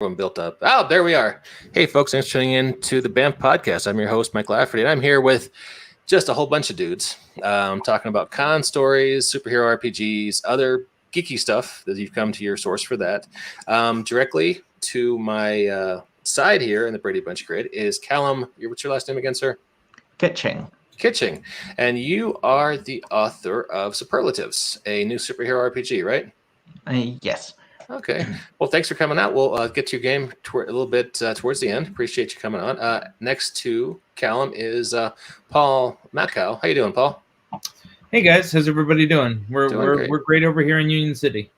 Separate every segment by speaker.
Speaker 1: Everyone built up. Oh, there we are. Hey, folks, thanks for tuning in to the BAMF podcast. I'm your host, Mike Lafferty, and I'm here with just a whole bunch of dudes talking about con stories, superhero RPGs, other geeky stuff that you've come to your source for that. Directly to my side here in the Brady Bunch grid is Calum. What's your last name again, sir?
Speaker 2: Kitching.
Speaker 1: And you are the author of Superlatives, a new superhero RPG, right?
Speaker 2: Yes.
Speaker 1: Okay. Well, thanks for coming out. We'll get to your game a little bit towards the end. Appreciate you coming on. Next to Calum is Paul Malchow. How you doing, Paul?
Speaker 3: Hey guys, how's everybody doing?
Speaker 1: Doing great.
Speaker 3: We're great over here in Union City.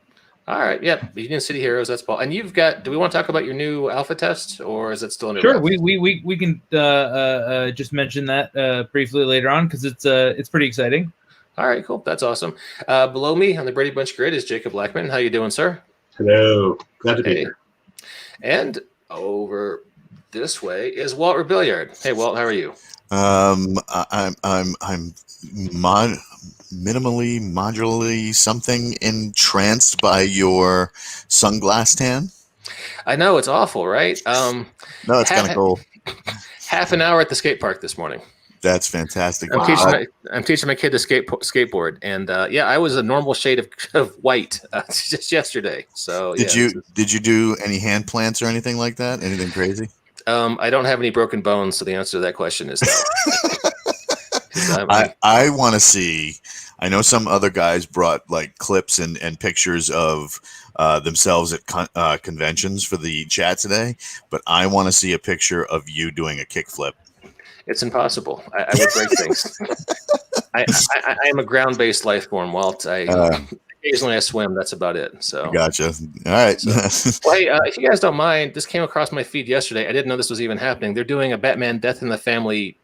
Speaker 1: All right. Yep. Union City Heroes. That's Paul. And you've got. Do we want to talk about your new alpha test, or is it still in?
Speaker 3: Sure. We can just mention that briefly later on because it's pretty exciting.
Speaker 1: All right. Cool. That's awesome. Below me on the Brady Bunch grid is Jacob Blackman. How you doing, sir?
Speaker 4: Hello. Glad to be here.
Speaker 1: And over this way is Walt Rebelliard. Hey, Walt. How are you?
Speaker 5: I'm modularly something entranced by your sunglass tan.
Speaker 1: I know it's awful, right?
Speaker 5: No, it's kind of cool.
Speaker 1: Half an hour at the skate park this morning.
Speaker 5: That's fantastic.
Speaker 1: I'm teaching my kid to skateboard, and I was a normal shade of white just yesterday. So
Speaker 5: did you do any hand plants or anything like that? Anything crazy?
Speaker 1: I don't have any broken bones, so the answer to that question is no.
Speaker 5: I want to see. I know some other guys brought like clips and pictures of themselves at conventions for the chat today, but I want to see a picture of you doing a kickflip.
Speaker 1: It's impossible. I would break things. I am a ground-based life form, Walt. Occasionally I swim. That's about it. So
Speaker 5: gotcha. All right.
Speaker 1: Well, hey, if you guys don't mind, this came across my feed yesterday. I didn't know this was even happening. They're doing a Batman Death in the Family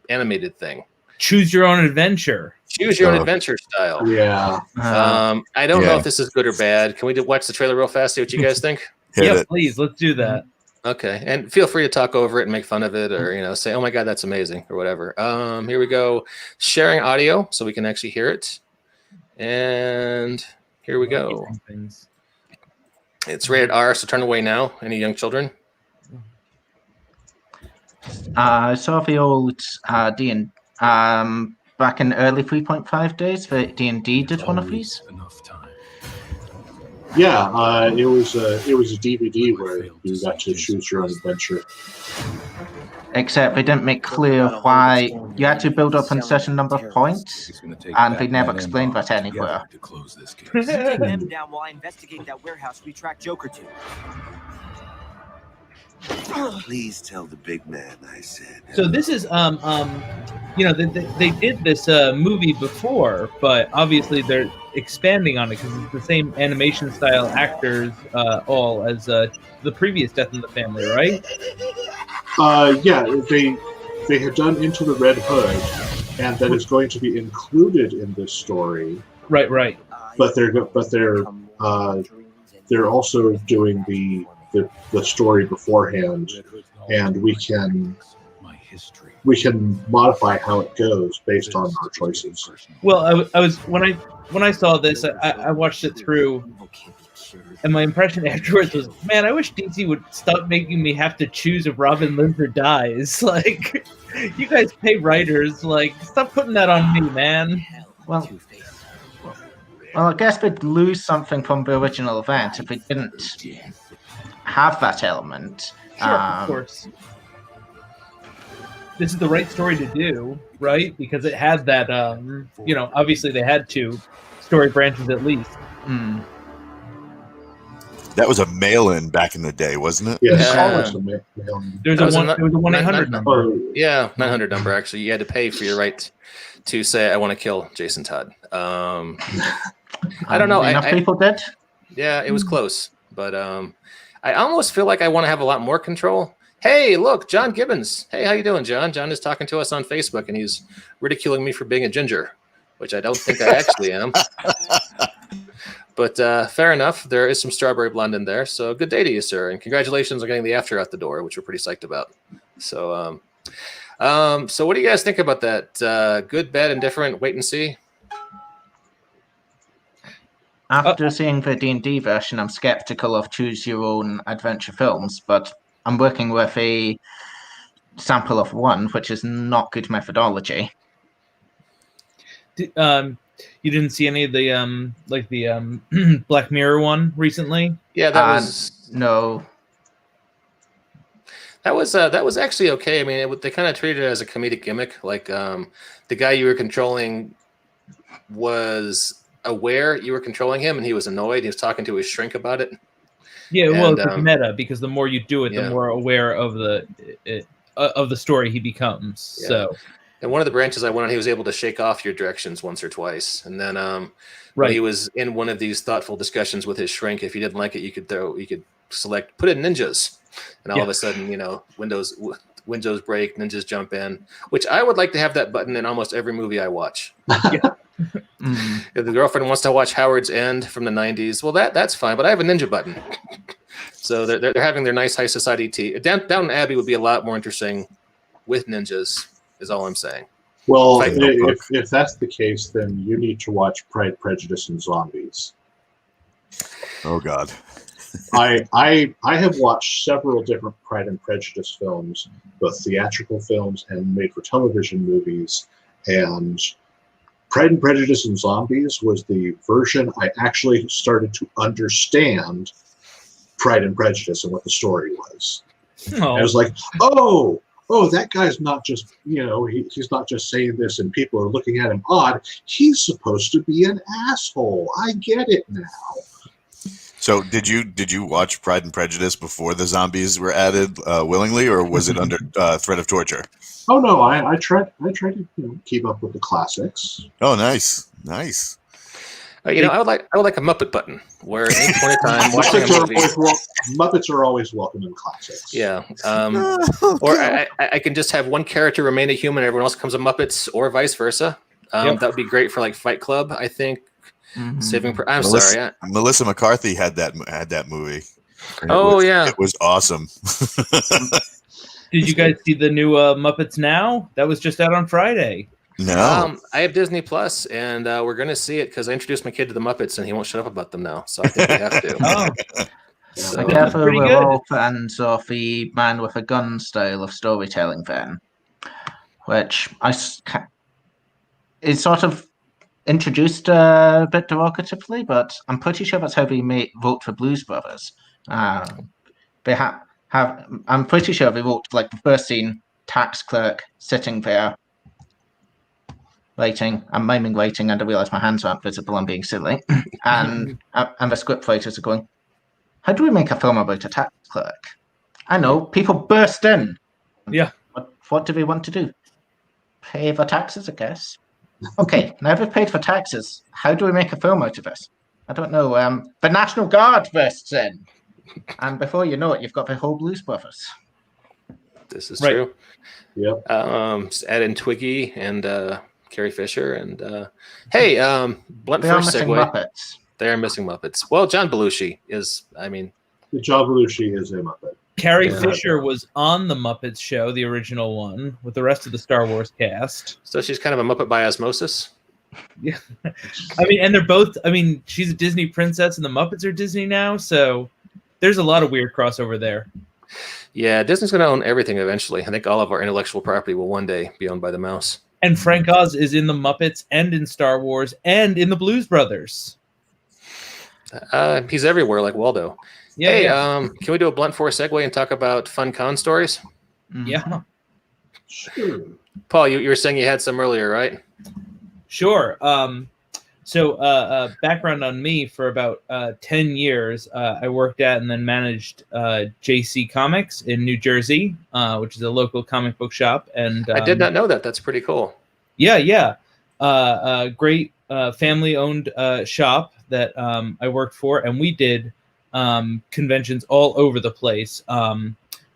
Speaker 1: animated thing.
Speaker 3: Choose your own adventure.
Speaker 1: Choose your own adventure style.
Speaker 4: Yeah.
Speaker 1: I don't know if this is good or bad. Can we watch the trailer real fast? See what you guys think?
Speaker 3: Yeah, please. Let's do that.
Speaker 1: Okay, and feel free to talk over it and make fun of it, or say, "Oh my God, that's amazing," or whatever. Here we go, sharing audio so we can actually hear it, and here we go. It's rated R, so turn away now. Any young children?
Speaker 2: I saw the old D&D back in early 3.5 days. The D&D did one of these.
Speaker 4: Yeah, it was a DVD where you got to choose your own adventure.
Speaker 2: Except they didn't make clear why you had to build up a certain number of points, and they never explained that anywhere.
Speaker 6: Take them down while I investigate that warehouse we tracked Joker to.
Speaker 7: Please tell the big man I said.
Speaker 3: So this is they did this movie before, but obviously they're expanding on it because it's the same animation style actors all as the previous Death in the Family, right?
Speaker 4: Yeah, they had done Into the Red Hood, and that is going to be included in this story.
Speaker 3: Right.
Speaker 4: But they're also doing the story beforehand, and we can modify how it goes based on our choices.
Speaker 3: Well, I was when I saw this, I watched it through, and my impression afterwards was, man, I wish DC would stop making me have to choose if Robin lives or dies. Like, you guys pay writers, like, stop putting that on me, man.
Speaker 2: Well, I guess we'd lose something from the original event if we didn't have that element.
Speaker 3: Sure, of course. This is the right story to do, right? Because it had that, obviously they had two story branches at least.
Speaker 2: Mm.
Speaker 5: That was a mail-in back in the day, wasn't it?
Speaker 4: Yeah.
Speaker 3: There was a 1-800 number.
Speaker 1: Yeah, 900 number, actually. You had to pay for your right to say, I want to kill Jason Todd. I don't know.
Speaker 2: Enough people did?
Speaker 1: Yeah, it was close. But I almost feel like I want to have a lot more control. Hey, look, John Gibbons. Hey, how you doing, John? John is talking to us on Facebook, and he's ridiculing me for being a ginger, which I don't think I actually am. But fair enough. There is some strawberry blonde in there. So good day to you, sir. And congratulations on getting the after out the door, which we're pretty psyched about. So so what do you guys think about that? Good, bad, indifferent, wait and see?
Speaker 2: After seeing the D&D version, I'm skeptical of choose your own adventure films, but I'm working with a sample of one, which is not good methodology.
Speaker 3: You didn't see any of the Black Mirror one recently?
Speaker 1: Yeah, that was
Speaker 2: no.
Speaker 1: That was actually okay. I mean, they kind of treated it as a comedic gimmick. Like the guy you were controlling was aware you were controlling him, and he was annoyed. He was talking to his shrink about it.
Speaker 3: Yeah, well, it's meta, because the more you do it, the more aware of the story he becomes. Yeah. So,
Speaker 1: and one of the branches I went on, he was able to shake off your directions once or twice, and then when he was in one of these thoughtful discussions with his shrink, if he didn't like it, you could select put in ninjas, and all of a sudden, Windows break, ninjas jump in, which I would like to have that button in almost every movie I watch. If the girlfriend wants to watch Howard's End from the 90s, well, that's fine, but I have a ninja button. So they're having their nice high society tea. Downton Abbey would be a lot more interesting with ninjas, is all I'm saying.
Speaker 4: Well, if that's the case, then you need to watch Pride, Prejudice, and Zombies.
Speaker 5: Oh, God.
Speaker 4: I have watched several different Pride and Prejudice films, both theatrical films and made-for-television movies, and Pride and Prejudice and Zombies was the version I actually started to understand Pride and Prejudice and what the story was. I was like, oh, that guy's not just, he's not just saying this and people are looking at him odd. He's supposed to be an asshole. I get it now.
Speaker 5: So did you watch Pride and Prejudice before the zombies were added willingly, or was it under threat of torture?
Speaker 4: Oh no, I try to keep up with the classics.
Speaker 5: Oh, nice.
Speaker 1: I would like a Muppet button where at any point in time watching a movie,
Speaker 4: Muppets are always welcome in classics.
Speaker 1: Yeah, or I can just have one character remain a human, everyone else becomes a Muppets, or vice versa. That would be great for like Fight Club, I think.
Speaker 5: Mm-hmm. Melissa McCarthy had that movie. It was awesome.
Speaker 3: Did you guys see the new Muppets Now? That was just out on Friday.
Speaker 5: No.
Speaker 1: I have Disney Plus, and we're going to see it because I introduced my kid to the Muppets, and he won't shut up about them now. So I think we have to.
Speaker 2: So therefore, we're all fans of the man with a gun style of storytelling, then, which is sort of introduced a bit derogatively, but I'm pretty sure that's how they vote for Blues Brothers. They I'm pretty sure they wrote like the first scene, tax clerk sitting there, waiting. I'm miming waiting, and I realize my hands aren't visible. I'm being silly, and the script writers are going, "How do we make a film about a tax clerk?" I know people burst in.
Speaker 3: Yeah.
Speaker 2: What do they want to do? Pay the taxes, I guess. Okay, now they've paid for taxes. How do we make a film out of this? I don't know. The National Guard bursts in. And before you know it, you've got the whole Blues Brothers.
Speaker 1: This is true.
Speaker 4: Yep.
Speaker 1: Add in Twiggy and Carrie Fisher and blunt
Speaker 2: They
Speaker 1: first
Speaker 2: are missing
Speaker 1: segue.
Speaker 2: Muppets.
Speaker 1: They are missing Muppets. Well, John Belushi is.
Speaker 4: John Belushi is a Muppet.
Speaker 3: Carrie Fisher was on the Muppets show, the original one, with the rest of the Star Wars cast.
Speaker 1: So she's kind of a Muppet by osmosis.
Speaker 3: Yeah, and they're both. She's a Disney princess, and the Muppets are Disney now, so there's a lot of weird crossover there.
Speaker 1: Yeah, Disney's going to own everything eventually. I think all of our intellectual property will one day be owned by the mouse.
Speaker 3: And Frank Oz is in the Muppets and in Star Wars and in the Blues Brothers.
Speaker 1: He's everywhere like Waldo.
Speaker 3: Yeah.
Speaker 1: Can we do a blunt force segue and talk about fun con stories?
Speaker 3: Yeah.
Speaker 4: Sure.
Speaker 1: Paul, you were saying you had some earlier, right?
Speaker 3: Sure. So background on me, for about 10 years, I worked at and then managed JC Comics in New Jersey, which is a local comic book shop. And
Speaker 1: I did not know that. That's pretty cool.
Speaker 3: Yeah. Great family-owned shop that I worked for, and we did conventions all over the place.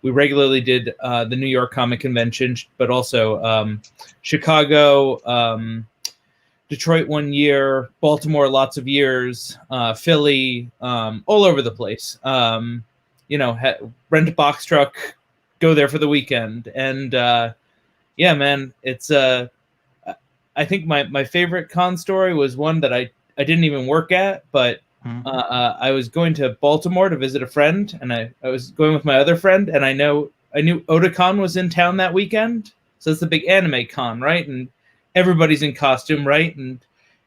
Speaker 3: We regularly did the New York Comic Convention, but also Chicago, Detroit 1 year, Baltimore lots of years, Philly, all over the place. Rent a box truck, go there for the weekend. And man, it's I think my favorite con story was one that I didn't even work at, but I was going to Baltimore to visit a friend, and I was going with my other friend, and I knew Otakon was in town that weekend, so it's the big anime con, right? And everybody's in costume, right? And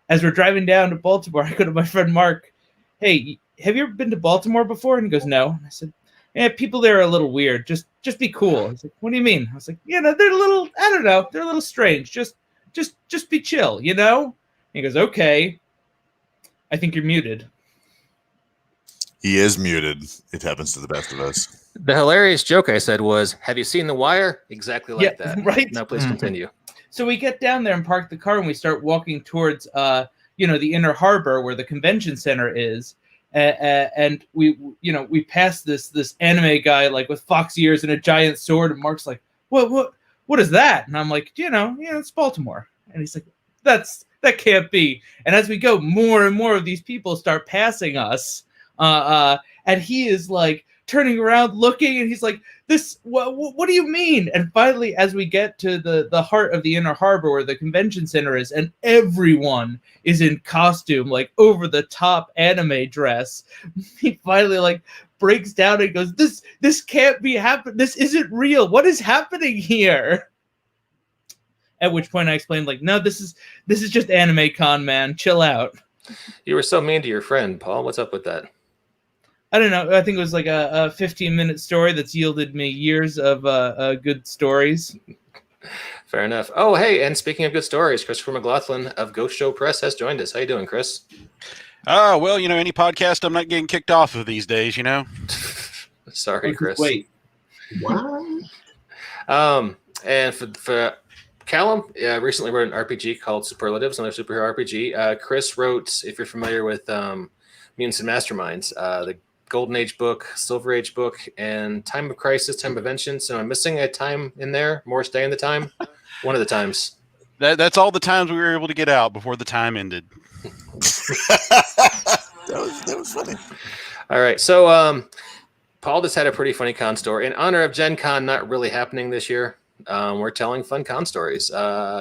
Speaker 3: as we're driving down to Baltimore, I go to my friend Mark, "Hey, have you ever been to Baltimore before?" And he goes, "No." And I said, "Yeah, people there are a little weird. Just be cool." He's like, "What do you mean?" I was like, "You know, they're a little, I don't know, they're a little strange. Just be chill, you know?" And he goes, "Okay. I think you're muted."
Speaker 5: He is muted. It happens to the best of us.
Speaker 1: The hilarious joke I said was, "Have you seen The Wire?" Exactly like that.
Speaker 3: Right.
Speaker 1: Now please continue.
Speaker 3: So we get down there and park the car, and we start walking towards, the inner harbor where the convention center is. And we pass this anime guy like with fox ears and a giant sword, and Mark's like, what is that? And I'm like, it's Baltimore. And he's like, that can't be. And as we go, more and more of these people start passing us, and he is like turning around, looking, and he's like, what do you mean? And finally, as we get to the heart of the inner harbor where the convention center is, and everyone is in costume, like over the top anime dress, he finally like breaks down and goes, this can't be happening. This isn't real. What is happening here? At which point I explained, like, no, this is just Anime Con, man. Chill out.
Speaker 1: You were so mean to your friend, Paul. What's up with that?
Speaker 3: I don't know. I think it was like a 15-minute story that's yielded me years of good stories.
Speaker 1: Fair enough. Oh, hey, and speaking of good stories, Christopher McLaughlin of Ghost Show Press has joined us. How you doing, Chris?
Speaker 8: Oh, well, any podcast I'm not getting kicked off of these days,
Speaker 1: Sorry, Chris.
Speaker 3: Wait.
Speaker 4: What?
Speaker 1: And for Calum, recently wrote an RPG called Superlatives, another superhero RPG. Chris wrote, if you're familiar with Mutants and Masterminds, the Golden Age book, Silver Age book, and Time of Crisis, Time of Vengeance. So I'm missing a time in there. Morris Day in the time. One of the times.
Speaker 8: That's all the times we were able to get out before the time ended.
Speaker 5: That was funny.
Speaker 1: All right. So Paul just had a pretty funny con story. In honor of Gen Con not really happening this year, we're telling fun con stories.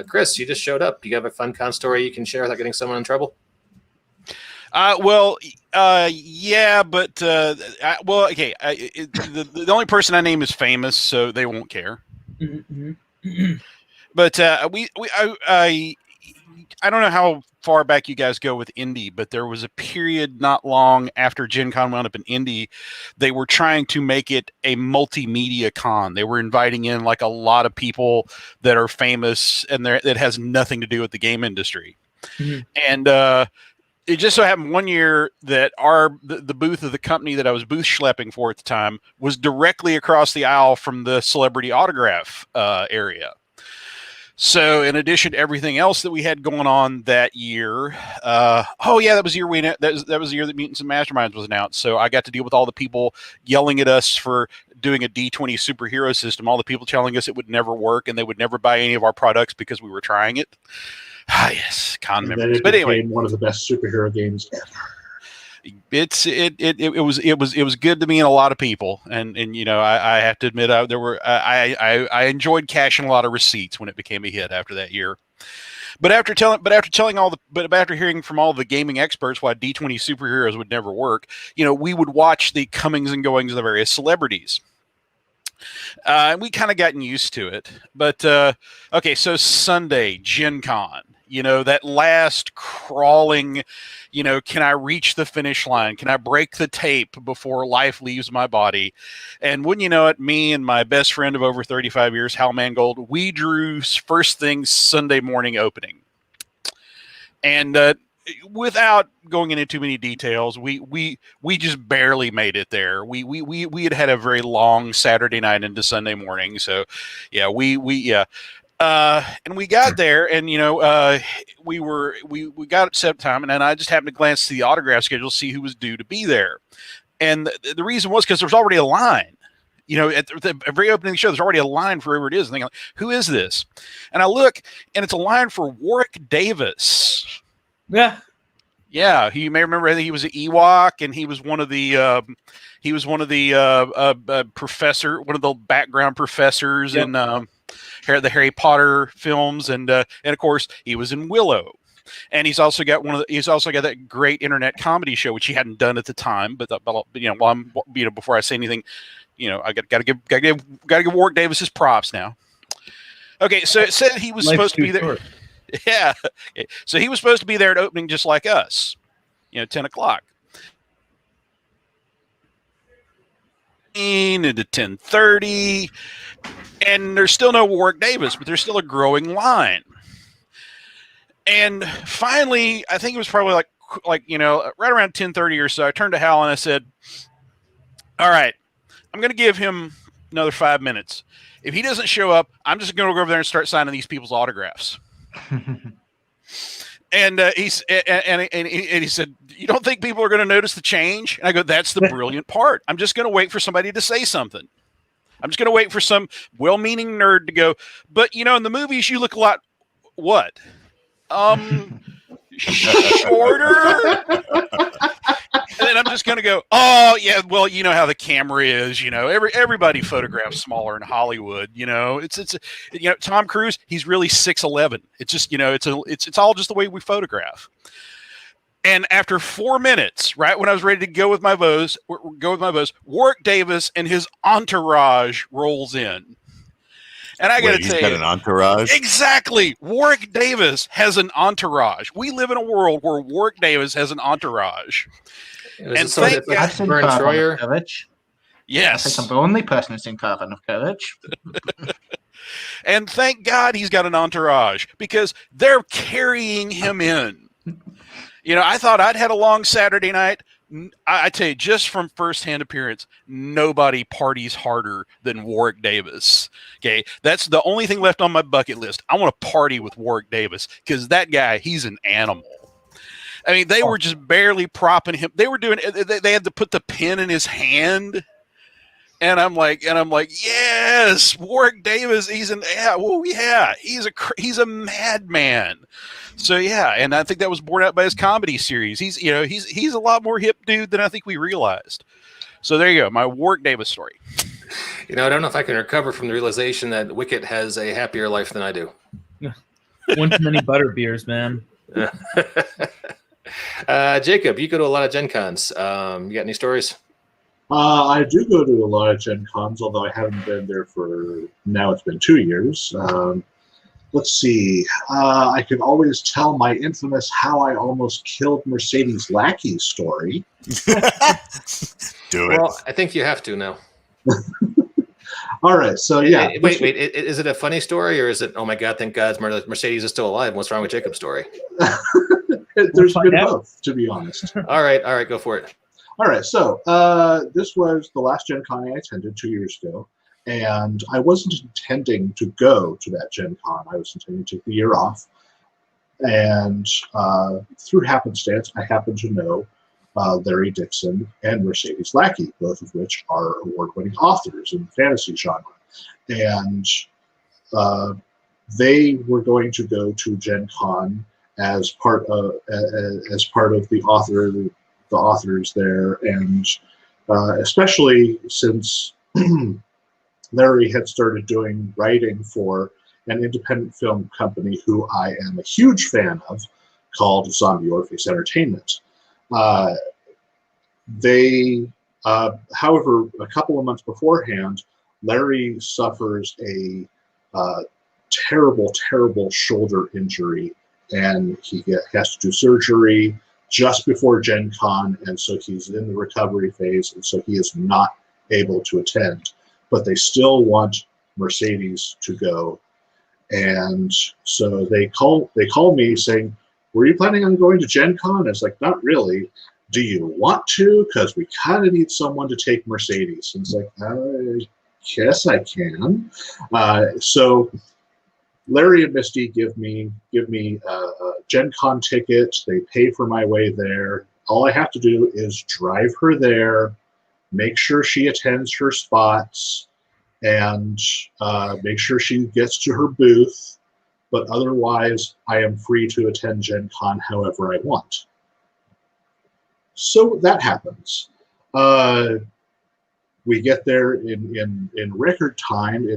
Speaker 1: Chris, you just showed up. You have a fun con story you can share without getting someone in trouble?
Speaker 8: Yeah, but okay. The only person I name is famous, so they won't care.
Speaker 3: Mm-hmm.
Speaker 8: But I don't know how far back you guys go with Indy, but there was a period not long after Gen Con wound up in Indy, they were trying to make it a multimedia con. They were inviting in like a lot of people that are famous and that has nothing to do with the game industry. Mm-hmm. And it just so happened one year that the booth of the company that I was booth schlepping for at the time was directly across the aisle from the celebrity autograph area. So in addition to everything else that we had going on that year, that was the year that was the year that Mutants and Masterminds was announced. So I got to deal with all the people yelling at us for doing a D20 superhero system, all the people telling us it would never work and they would never buy any of our products because we were trying it. Ah, yes, con memories. But anyway,
Speaker 4: one of the best superhero games ever.
Speaker 8: It was good to me and a lot of people, and I have to admit I enjoyed cashing a lot of receipts when it became a hit after that year. But after hearing from all the gaming experts why D20 superheroes would never work, we would watch the comings and goings of the various celebrities. And we kind of gotten used to it. But okay, so Sunday, Gen Con. That last crawling, can I reach the finish line? Can I break the tape before life leaves my body? And wouldn't you know it, me and my best friend of over 35 years, Hal Mangold, we drew first thing Sunday morning opening. And without going into too many details, we just barely made it there. We had a very long Saturday night into Sunday morning. So yeah, and we got there, and we got at set time, and then I just happened to glance to the autograph schedule to see who was due to be there, and the reason was because there was already a line. At the very opening of the show, there's already a line for whoever it is, and I'm like, who is this? And I look, and it's a line for Warwick Davis.
Speaker 3: Yeah.
Speaker 8: You may remember. I think he was an Ewok, and he was one of the professor, one of the background professors in the Harry Potter films, and of course he was in Willow. And he's also got that great internet comedy show, which he hadn't done at the time. But before I say anything, I got to give Warwick Davis his props now. Okay, so it said he was supposed to be there.
Speaker 3: Short.
Speaker 8: Yeah, okay. So he was supposed to be there at opening, just like us. 10 o'clock. Into 10:30, and there's still no Warwick Davis, but there's still a growing line. And finally, I think it was probably like right around 10:30 or so, I turned to Hal and I said, "All right, I'm going to give him another 5 minutes. If he doesn't show up, I'm just going to go over there and start signing these people's autographs." And he said, "You don't think people are going to notice the change?" And I go, "That's the brilliant part. I'm just going to wait for somebody to say something. I'm just going to wait for some well-meaning nerd to go, but in the movies you look a lot what? Shorter." And then I'm just going to go, "Oh yeah, well, you know how the camera is. Everybody photographs smaller in Hollywood. It's Tom Cruise. He's really 6'11". It's just it's all just the way we photograph." And after 4 minutes, right when I was ready to go with my vows, Warwick Davis and his entourage rolls in. And I got to tell you,
Speaker 5: he's got an entourage.
Speaker 8: Exactly. Warwick Davis has an entourage. We live in a world where Warwick Davis has an entourage.
Speaker 2: And thank God, Vern Troyer.
Speaker 8: Yes.
Speaker 2: I think I'm the only person who's seen Caravan of Courage.
Speaker 8: And thank God he's got an entourage, because they're carrying him in. I thought I'd had a long Saturday night. I tell you, just from firsthand appearance, nobody parties harder than Warwick Davis. Okay, that's the only thing left on my bucket list. I want to party with Warwick Davis, because that guy, he's an animal. I mean, they were just barely propping him. They were doing. They had to put the pen in his hand, and I'm like, yes, Warwick Davis. He's a madman. So yeah, and I think that was borne out by his comedy series. He's a lot more hip dude than I think we realized. So there you go, my Warwick Davis story.
Speaker 1: I don't know if I can recover from the realization that Wicket has a happier life than I do.
Speaker 3: One too many butter beers, man.
Speaker 1: Jacob, you go to a lot of Gen Cons. You got any stories?
Speaker 4: I do go to a lot of Gen Cons, although I haven't been there for now. It's been 2 years. Let's see. I could always tell my infamous "how I almost killed Mercedes Lackey" story.
Speaker 5: Do it.
Speaker 1: Well, I think you have to now.
Speaker 4: All right. So yeah.
Speaker 1: Wait. Is it a funny story, or is it, oh my God, thank God Mercedes is still alive? What's wrong with Jacob's story?
Speaker 4: There's been both, to be honest.
Speaker 1: All right, go for it.
Speaker 4: All right, so this was the last Gen Con I attended 2 years ago, and I wasn't intending to go to that Gen Con. I was intending to take the year off, and through happenstance, I happened to know Larry Dixon and Mercedes Lackey, both of which are award-winning authors in the fantasy genre, and they were going to go to Gen Con as part of the authors there, and especially since Larry had started doing writing for an independent film company who I am a huge fan of, called Zombie Orpheus Entertainment. However, a couple of months beforehand, Larry suffers a terrible shoulder injury, and he has to do surgery just before Gen Con, and so he's in the recovery phase, and so he is not able to attend. But they still want Mercedes to go, and so they call me saying, "Were you planning on going to Gen Con?" It's like, "Not really. Do you want to? Because we kind of need someone to take Mercedes." And it's like, "I guess I can." So Larry and Misty give me a Gen Con ticket. They pay for my way there. All I have to do is drive her there, make sure she attends her spots, and make sure she gets to her booth. But otherwise, I am free to attend Gen Con however I want. So that happens. We get there in record time.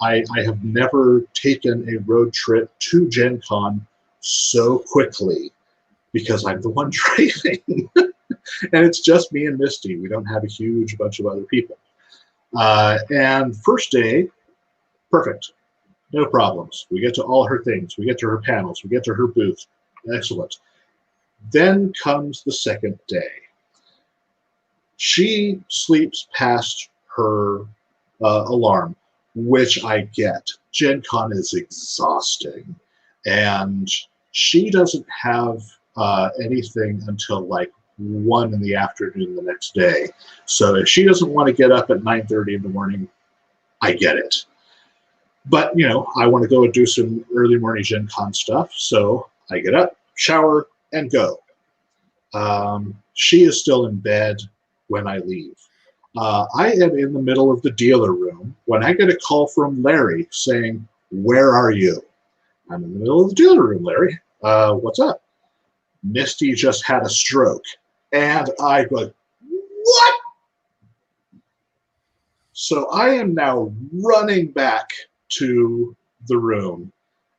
Speaker 4: I have never taken a road trip to Gen Con so quickly because I'm the one driving. And it's just me and Misty. We don't have a huge bunch of other people. And first day, perfect. No problems. We get to all her things. We get to her panels. We get to her booth. Excellent. Then comes the second day. She sleeps past her alarm, which I get. Gen Con is exhausting. And she doesn't have anything until like 1 in the afternoon the next day. So if she doesn't want to get up at 9:30 in the morning, I get it. But, you know, I want to go and do some early morning Gen Con stuff. So I get up, shower, and go. She is still in bed when I leave. I am in the middle of the dealer room when I get a call from Larry saying, "Where are you?" I'm in the middle of the dealer room, Larry. What's up? Misty just had a stroke. And I go, what? So I am now running back to the room,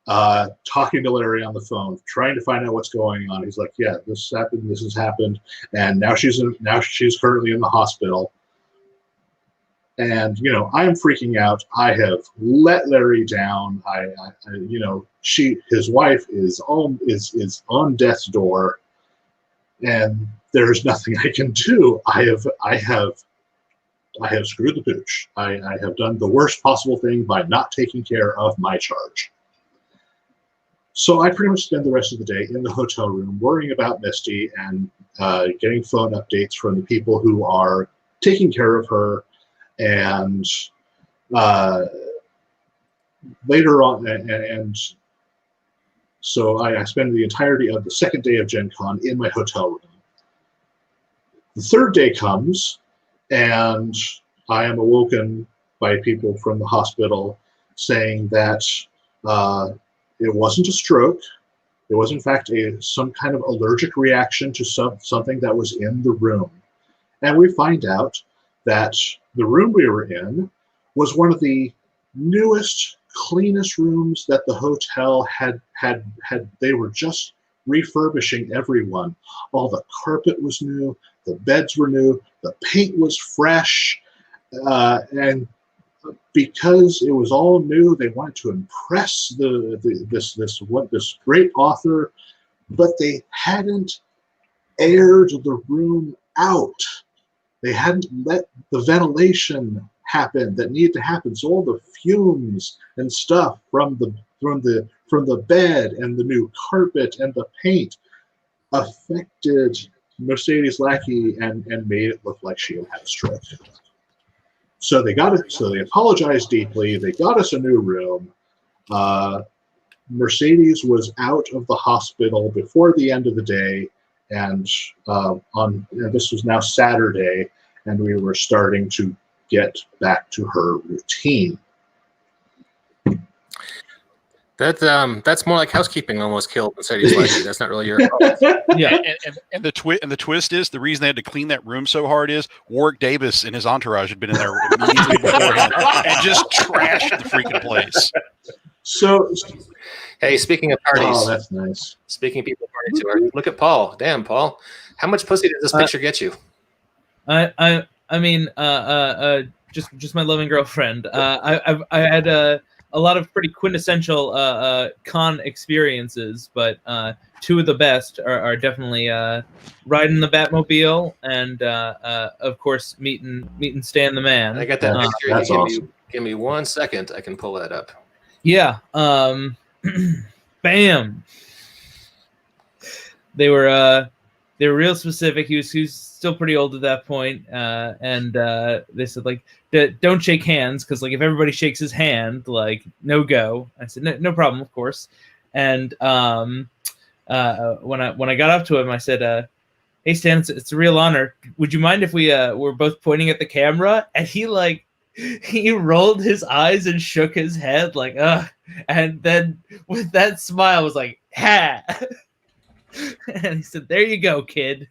Speaker 4: talking to Larry on the phone, trying to find out what's going on. He's like, yeah, this happened, this has happened, and now she's currently in the hospital. And, you know, I'm freaking out. I have let Larry down. I you know, his wife is on death's door, and there's nothing I can do. I have screwed the pooch. I have done the worst possible thing by not taking care of my charge. So I pretty much spend the rest of the day in the hotel room worrying about Misty and getting phone updates from the people who are taking care of her. And later on, and so I spend the entirety of the second day of Gen Con in my hotel room. The third day comes, and I am awoken by people from the hospital saying that it wasn't a stroke. It was, in fact, some kind of allergic reaction to something that was in the room. And we find out that the room we were in was one of the newest, cleanest rooms that the hotel had. They were just refurbishing everyone. All the carpet was new, the beds were new, the paint was fresh, and because it was all new, they wanted to impress this great author, but they hadn't aired the room out. They hadn't let the ventilation happen that needed to happen. So all the fumes and stuff from the bed and the new carpet and the paint affected Mercedes Lackey and made it look like she had had a stroke. So they got it. So they apologized deeply. They got us a new room. Mercedes was out of the hospital before the end of the day, and this was now Saturday, and we were starting to get back to her routine.
Speaker 1: That's more like housekeeping almost killed Mercedes Lackey. That's not really your fault.
Speaker 8: Yeah, and the twist is the reason they had to clean that room so hard is Warwick Davis and his entourage had been in there immediately beforehand and just trashed the freaking place.
Speaker 4: So,
Speaker 1: hey, speaking of parties,
Speaker 4: oh, that's nice.
Speaker 1: Speaking of people party to, look at Paul. Damn, Paul, how much pussy did this picture get you?
Speaker 3: I mean, just my loving girlfriend. I had a lot of pretty quintessential con experiences, but two of the best are definitely riding the Batmobile and of course meeting Stan the Man.
Speaker 1: I got that picture.
Speaker 4: That's awesome.
Speaker 1: Give me 1 second. I can pull that up.
Speaker 3: Yeah. Bam. They were real specific. He was still pretty old at that point, and they said like, don't shake hands because like if everybody shakes his hand, like no go. I said no problem, of course. And when I got up to him, I said, "Hey Stan, it's a real honor. Would you mind if we were both pointing at the camera?" And he rolled his eyes and shook his head like, ugh. And then with that smile was like, ha. And he said, there you go, kid.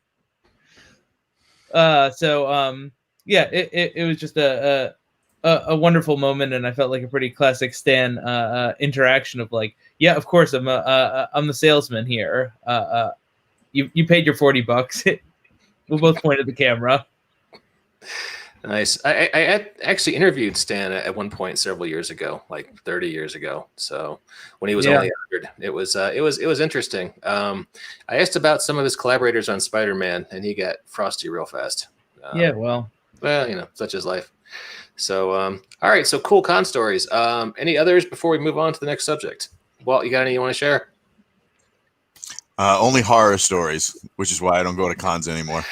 Speaker 3: Yeah, it was just a a wonderful moment, and I felt like a pretty classic Stan interaction of like, yeah, of course I'm the salesman here. You paid your $40. We both pointed at the camera.
Speaker 1: Nice. I actually interviewed Stan at one point several years ago, like 30 years ago. So when he was only 100, it was interesting. I asked about some of his collaborators on Spider-Man, and he got frosty real fast.
Speaker 3: Well,
Speaker 1: such is life. So all right, so cool con stories. Any others before we move on to the next subject? Walt, you got any you want to share?
Speaker 5: Only horror stories, which is why I don't go to cons anymore.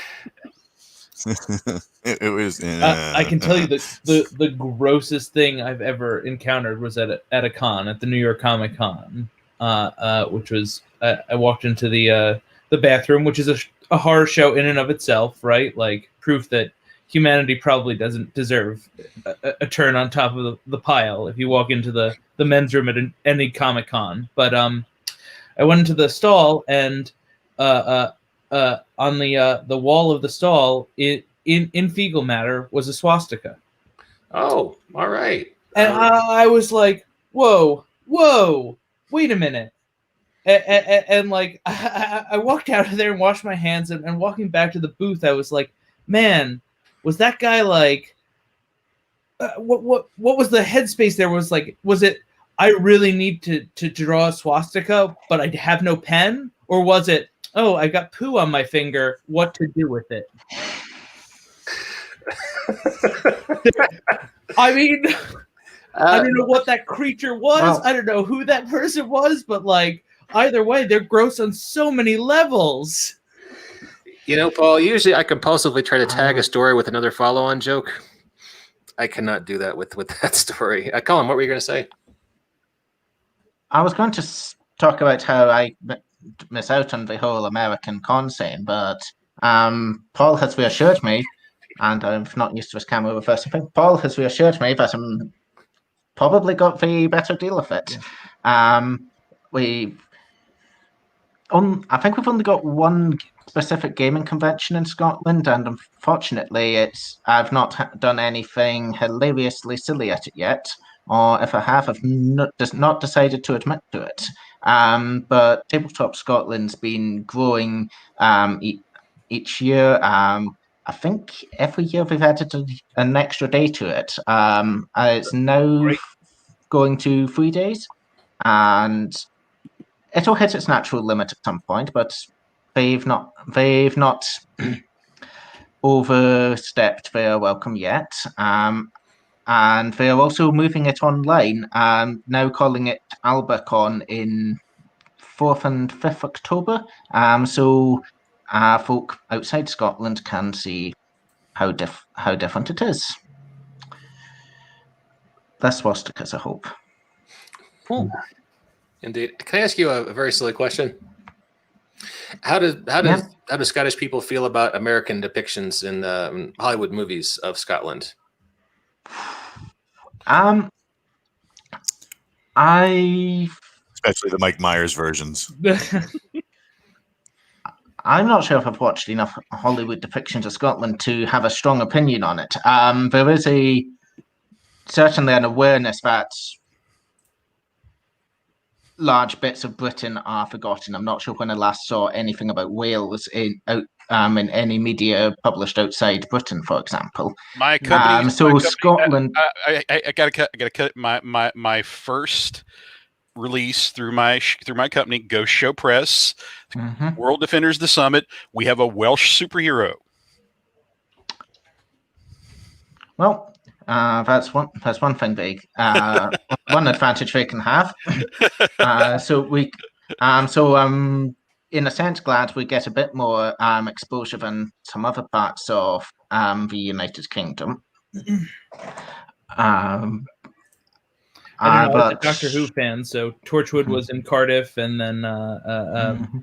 Speaker 5: It was.
Speaker 3: I can tell you the grossest thing I've ever encountered was at a con, at the New York Comic Con, which was I walked into the bathroom, which is a horror show in and of itself, right? Like proof that humanity probably doesn't deserve a turn on top of the pile if you walk into the men's room at any Comic Con. But I went into the stall, and on the wall of the stall, in fecal matter was a swastika.
Speaker 1: Oh, all right.
Speaker 3: And I was like, whoa, wait a minute. And like, I walked out of there and washed my hands, and walking back to the booth, I was like, man, was that guy like, what was the headspace there? Was it, I really need to draw a swastika, but I have no pen? Or was it, oh, I got poo on my finger, what to do with it? I mean, I don't know what that creature was.
Speaker 2: Well,
Speaker 3: I don't know who that person was, but like, either way, they're gross on so many levels.
Speaker 1: Paul, usually I compulsively try to tag a story with another follow-on joke. I cannot do that with that story. Calum, what were you going to say?
Speaker 2: I was going to talk about how I miss out on the whole American con scene, but Paul has reassured me, and I'm not used to his camera reversing thing. Paul has reassured me that I'm probably got the better deal of it. Yeah. I think we've only got one specific gaming convention in Scotland, and unfortunately, I've not done anything hilariously silly at it yet, or if I have, I've not decided to admit to it. But Tabletop Scotland's been growing each year. I think every year we've added an extra day to it. It's now going to 3 days, and it'll hit its natural limit at some point, but they've not overstepped their welcome yet. And they are also moving it online, now calling it Albacon in 4th and 5th October. So folk outside Scotland can see how different it is. Less swastikas, I hope.
Speaker 1: Cool. Indeed. Can I ask you a very silly question? How do Scottish people feel about American depictions in Hollywood movies of Scotland?
Speaker 5: Especially the Mike Myers versions.
Speaker 2: I'm not sure if I've watched enough Hollywood depictions of Scotland to have a strong opinion on it. There is certainly an awareness that large bits of Britain are forgotten. I'm not sure when I last saw anything about Wales in any media published outside Britain, for example.
Speaker 8: My company,
Speaker 2: Scotland.
Speaker 8: I gotta cut my first release through my company, Ghost Show Press, World Defenders the Summit. We have a Welsh superhero.
Speaker 2: Well, that's one thing big. One advantage they can have. In a sense, glad we get a bit more exposure than some other parts of the United Kingdom.
Speaker 3: I don't know, I was a Doctor Who fan, so Torchwood was in Cardiff, and then on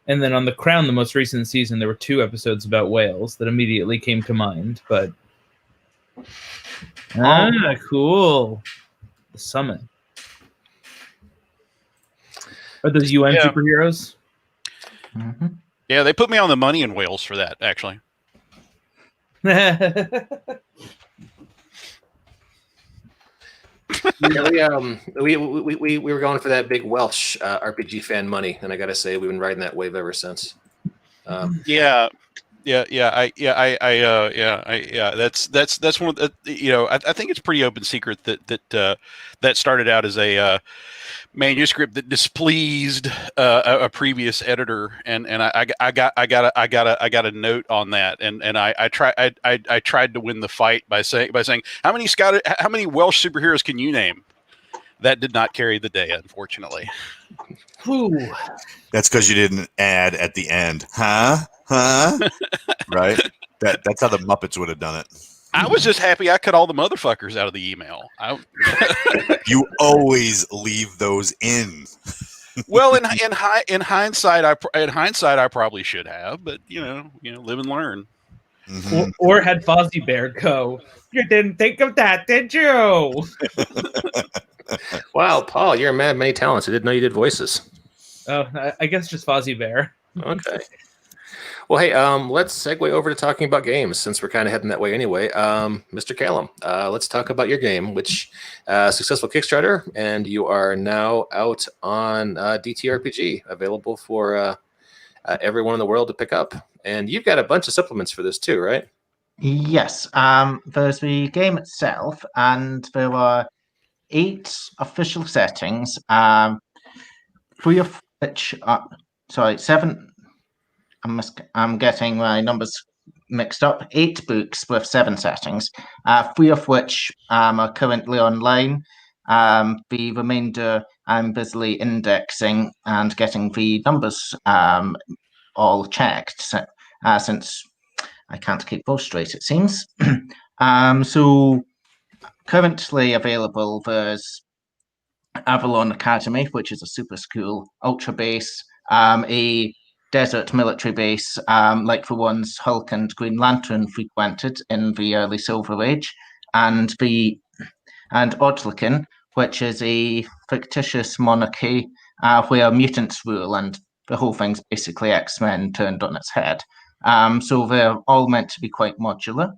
Speaker 3: The Crown, the most recent season, there were 2 episodes about Wales that immediately came to mind. But cool, the Summit. Are those UN superheroes?
Speaker 8: Yeah, they put me on the money in Wales for that, actually.
Speaker 1: Yeah, we were going for that big Welsh RPG fan money, and I got to say we've been riding that wave ever since.
Speaker 8: Yeah. That's one of the, I think it's pretty open secret that started out as a manuscript that displeased a previous editor, and I got a note on that, and I tried to win the fight by saying how many Welsh superheroes can you name? That did not carry the day, unfortunately.
Speaker 3: Ooh.
Speaker 5: That's because you didn't add at the end, huh? Right? That's how the Muppets would have done it.
Speaker 8: I was just happy I cut all the motherfuckers out of the email.
Speaker 5: You always leave those in.
Speaker 8: Well, in hindsight, I probably should have, but live and learn.
Speaker 5: Mm-hmm.
Speaker 3: Or had Fozzie Bear go, "You didn't think of that, did you?"
Speaker 1: Wow, Paul, you're a man of many talents. I didn't know you did voices.
Speaker 3: Oh, I guess just Fozzie Bear.
Speaker 1: Okay. Well, hey, let's segue over to talking about games since we're kind of heading that way anyway. Mr. Calum, let's talk about your game, which successful Kickstarter, and you are now out on DTRPG, available for everyone in the world to pick up. And you've got a bunch of supplements for this too, right?
Speaker 2: Yes. There's the game itself, and there are 8 official settings, 3 of which are 7. I'm getting my numbers mixed up. 8 books with 7 settings, 3 of which are currently online. The remainder I'm busily indexing and getting the numbers all checked, since I can't keep both straight, it seems. So currently available, there's Avalon Academy, which is a super school, ultra base, a desert military base, like the ones Hulk and Green Lantern frequented in the early Silver Age, and Odlikin, which is a fictitious monarchy where mutants rule, and the whole thing's basically X-Men turned on its head. So they're all meant to be quite modular.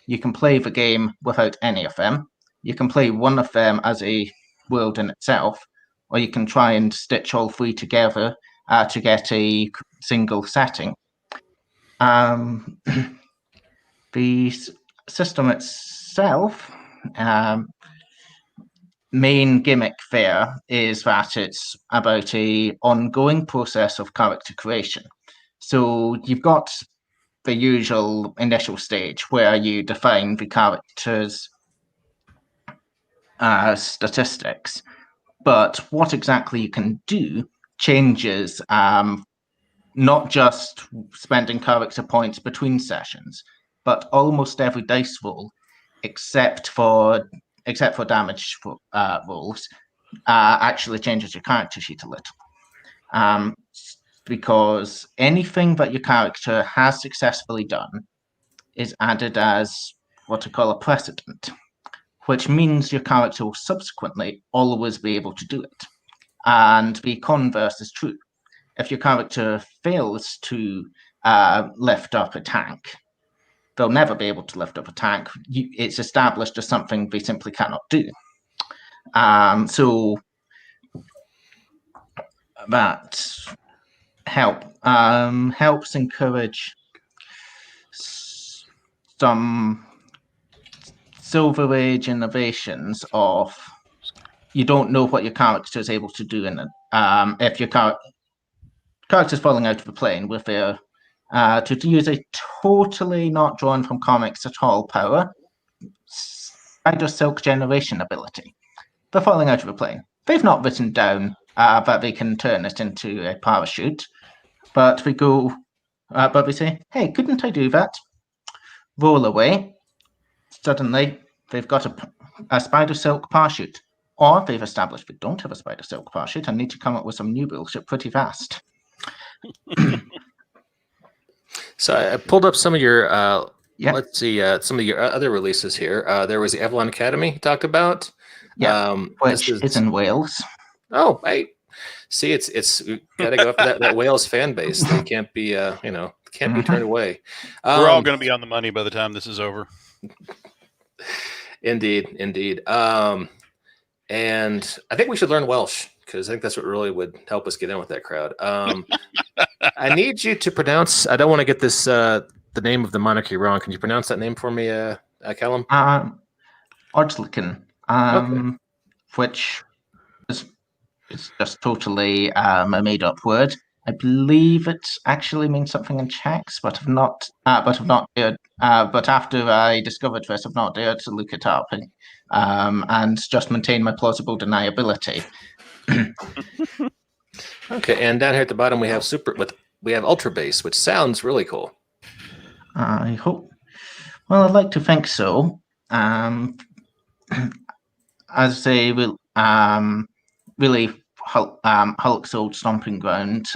Speaker 2: You can play the game without any of them. You can play one of them as a world in itself, or you can try and stitch all 3 together to get a single setting. The system itself, main gimmick there is that it's about a ongoing process of character creation. So you've got the usual initial stage where you define the character's statistics, but what exactly you can do changes, not just spending character points between sessions, but almost every dice roll, except for damage rolls, actually changes your character sheet a little. Because anything that your character has successfully done is added as what I call a precedent, which means your character will subsequently always be able to do it. And the converse is true. If your character fails to lift up a tank, they'll never be able to lift up a tank. It's established as something they simply cannot do. So that helps encourage some Silver Age innovations of you don't know what your character is able to do in it. If your character's falling out of the plane with their to use a totally not drawn from comics at all power, Spider Silk generation ability. They're falling out of a plane. They've not written down that they can turn it into a parachute, but they go, but they say, "Hey, couldn't I do that?" Roll away. Suddenly, they've got a Spider Silk parachute, or they've established they don't have a Spider Silk parachute and need to come up with some new bullshit pretty fast.
Speaker 1: So I pulled up some of your, let's see, some of your other releases here. There was the Avalon Academy you talked about.
Speaker 2: Yeah, which is in Wales.
Speaker 1: Oh, I see. It's got to go up to that Wales fan base. They can't be, can't be turned away.
Speaker 8: We're all going to be on the money by the time this is over.
Speaker 1: Indeed. and I think we should learn Welsh because I think that's what really would help us get in with that crowd. I need you to pronounce. I don't want to get this the name of the monarchy wrong. Can you pronounce that name for me, Calum?
Speaker 2: Odslican,
Speaker 1: Okay.
Speaker 2: which is just totally a made-up word. I believe it actually means something in Czechs, but I've not dared. But after I discovered this, I've not dared to look it up, and just maintain my plausible deniability.
Speaker 1: Okay, and down here at the bottom we have Ultra Bass, which sounds really cool.
Speaker 2: I hope. Well, I'd like to think so. As they will really Hulk's old stomping ground,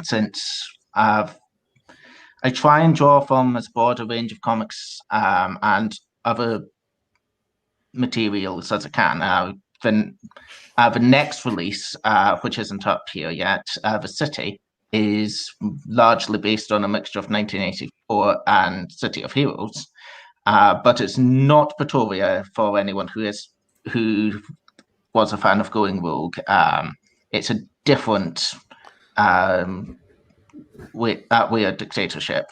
Speaker 2: since I try and draw from as broad a range of comics and other materials as I can. The next release, which isn't up here yet, The City, is largely based on a mixture of 1984 and City of Heroes, but it's not Pretoria for anyone who was a fan of Going Rogue. It's a different weird dictatorship,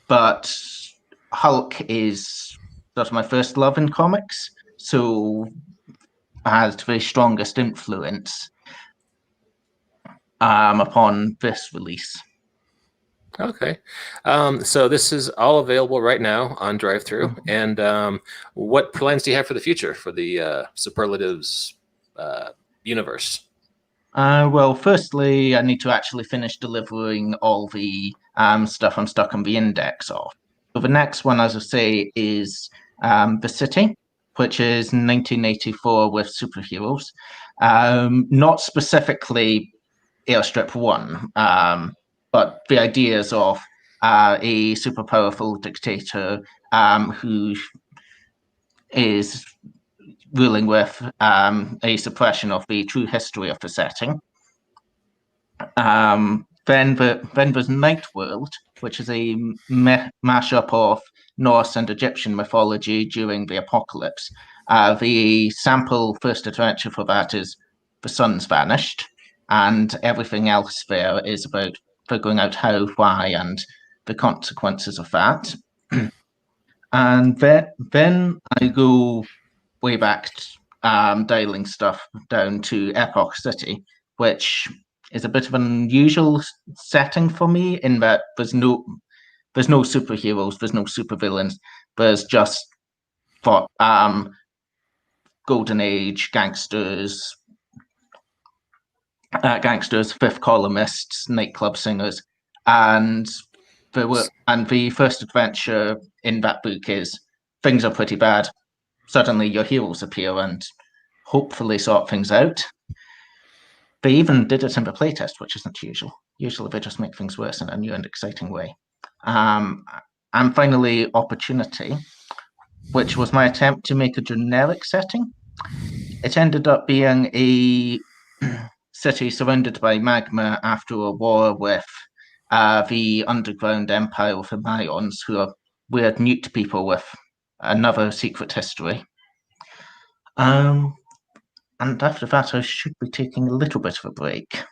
Speaker 2: but Hulk is sort of my first love in comics, so has the strongest influence upon this release.
Speaker 1: Okay. So this is all available right now on drive-thru. And what plans do you have for the future for the Superlatives universe?
Speaker 2: Well, firstly, I need to actually finish delivering all the stuff I'm stuck on the index of. So the next one, as I say, is The City, which is 1984 with superheroes. Not specifically Airstrip 1, but the ideas of a super powerful dictator who is ruling with a suppression of the true history of the setting. Then there's Night World, which is a mashup of Norse and Egyptian mythology during the apocalypse. The sample first adventure for that is The Sun's Vanished, and everything else there is about figuring out how, why, and the consequences of that. And then I go way back, dialing stuff down to Epoch City, which is a bit of an unusual setting for me in that there's no superheroes, there's no supervillains, there's just Golden Age gangsters, fifth columnists, nightclub singers, and the first adventure in that book is things are pretty bad. Suddenly your heroes appear and hopefully sort things out. They even did it in the playtest, which isn't usual. Usually they just make things worse in a new and exciting way. And finally, Opportunity, which was my attempt to make a generic setting. It ended up being a city surrounded by magma after a war with the underground empire of the Mayans, who are weird mute people with another secret history. And after that, I should be taking a little bit of a break.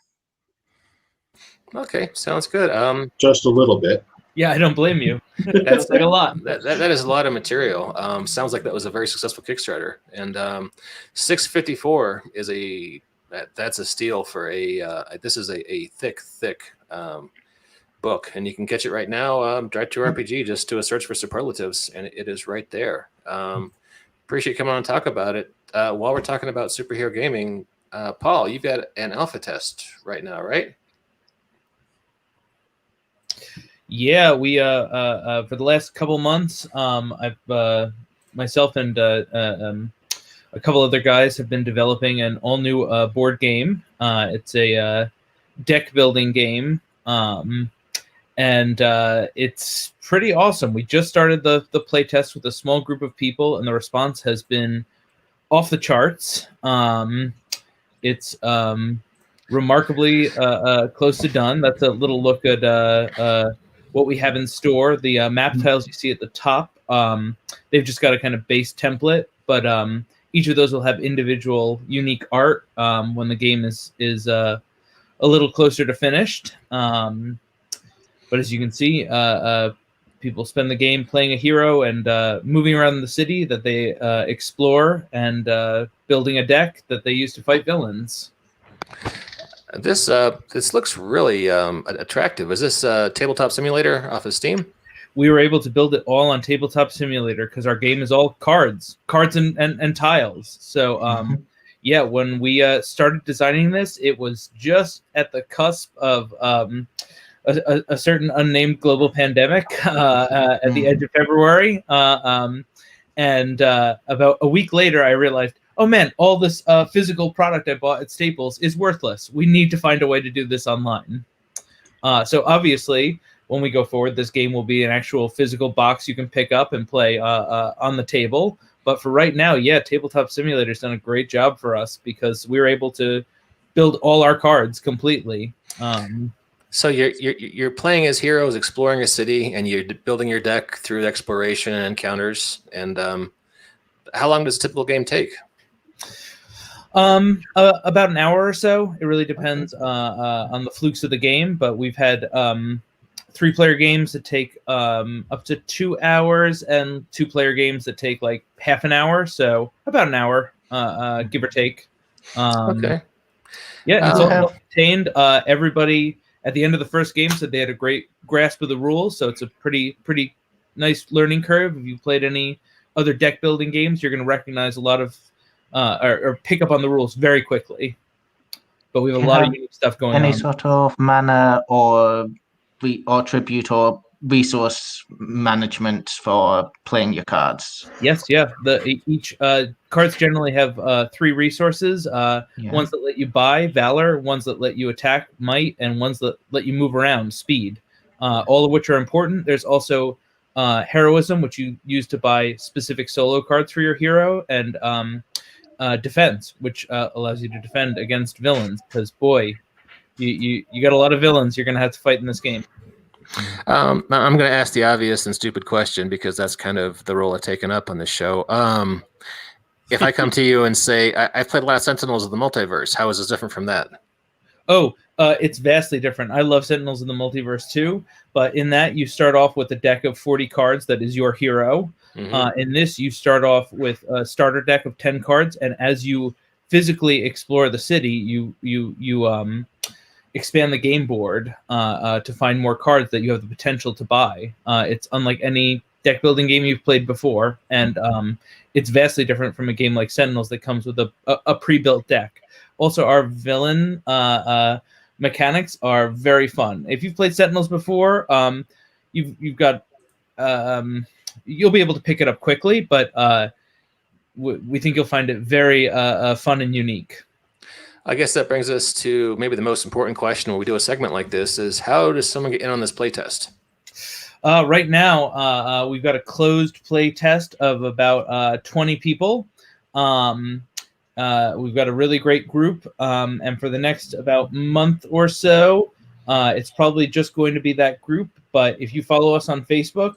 Speaker 1: Okay, sounds good.
Speaker 4: Just a little bit.
Speaker 3: Yeah, I don't blame you.
Speaker 1: That's
Speaker 3: like a lot.
Speaker 1: That is a lot of material. Sounds like that was a very successful Kickstarter. And 654 is that's a steal for this is a thick book, and you can catch it right now. Drive to RPG, just do a search for Superlatives, and it is right there. Appreciate you coming on and talk about it. While we're talking about superhero gaming, Paul, you've got an alpha test right now, right?
Speaker 3: Yeah, we for the last couple months, I've myself and a couple other guys have been developing an all new board game. It's a deck building game, and it's pretty awesome. We just started the play test with a small group of people, and the response has been off the charts. It's remarkably close to done. That's a little look at what we have in store. The map tiles you see at the top, they've just got a kind of base template, but each of those will have individual unique art when the game is a little closer to finished. But as you can see, people spend the game playing a hero and moving around the city that they explore and building a deck that they use to fight villains.
Speaker 1: This looks really attractive. Is this Tabletop Simulator off of Steam?
Speaker 3: We were able to build it all on Tabletop Simulator because our game is all cards and tiles. So yeah, when we started designing this, it was just at the cusp of a certain unnamed global pandemic at the edge of February. And about a week later, I realized, oh man, all this physical product I bought at Staples is worthless. We need to find a way to do this online. So obviously, when we go forward, this game will be an actual physical box you can pick up and play on the table. But for right now, yeah, Tabletop Simulator's done a great job for us because we were able to build all our cards completely.
Speaker 1: So you're playing as heroes, exploring a city, and you're building your deck through exploration and encounters. And how long does a typical game take?
Speaker 3: About an hour or so. It really depends on the flukes of the game, but we've had 3-player games that take up to 2 hours and 2-player games that take like half an hour. So about an hour, give or take.
Speaker 1: Okay.
Speaker 3: Yeah, it's all self-contained. Everybody at the end of the first game said they had a great grasp of the rules, so it's a pretty nice learning curve. If you played any other deck building games, you're going to recognize a lot of or pick up on the rules very quickly. But we have a lot of unique stuff going on.
Speaker 2: Any sort of mana or tribute or resource management for playing your cards?
Speaker 3: Yes, yeah. Each cards generally have 3 resources. Ones that let you buy, Valor, ones that let you attack, Might, and ones that let you move around, Speed. All of which are important. There's also Heroism, which you use to buy specific solo cards for your hero, and Defense, which allows you to defend against villains. Because boy, you got a lot of villains you're going to have to fight in this game.
Speaker 1: I'm going to ask the obvious and stupid question because that's kind of the role I've taken up on this show. If I come to you and say, I've played a lot of Sentinels of the Multiverse, how is this different from that?
Speaker 3: Oh, it's vastly different. I love Sentinels of the Multiverse too, but in that you start off with a deck of 40 cards that is your hero. Mm-hmm. In this, you start off with a starter deck of 10 cards, and as you physically explore the city, you expand the game board to find more cards that you have the potential to buy. It's unlike any deck building game you've played before, and it's vastly different from a game like Sentinels that comes with a pre-built deck. Also, our villain mechanics are very fun. If you've played Sentinels before, you've got you'll be able to pick it up quickly, but we think you'll find it very fun and unique.
Speaker 1: I guess that brings us to maybe the most important question when we do a segment like this is how does someone get in on this playtest?
Speaker 3: Right now, we've got a closed play test of about 20 people. We've got a really great group, and for the next about month or so, it's probably just going to be that group. But if you follow us on Facebook,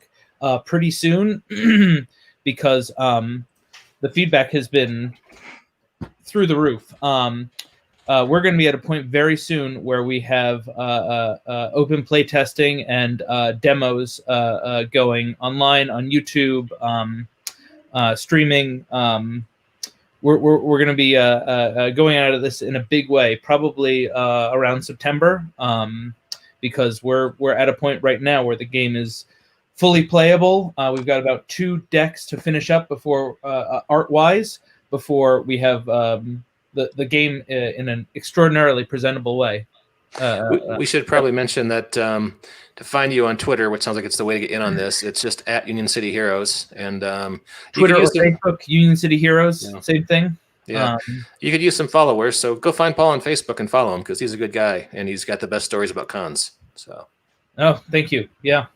Speaker 3: pretty soon, because the feedback has been through the roof. We're going to be at a point very soon where we have open play testing and demos going online on YouTube, streaming. We're going to be going out of this in a big way, probably around September, because we're at a point right now where the game is fully playable. We've got about 2 decks to finish up before art-wise, before we have the game in an extraordinarily presentable way.
Speaker 1: We should probably mention that to find you on Twitter, which sounds like it's the way to get in on this, it's just at Union City Heroes. And
Speaker 3: Twitter or Facebook, Union City Heroes, same thing.
Speaker 1: Yeah, you could use some followers. So go find Paul on Facebook and follow him because he's a good guy and he's got the best stories about cons. So.
Speaker 3: Oh, thank you. Yeah.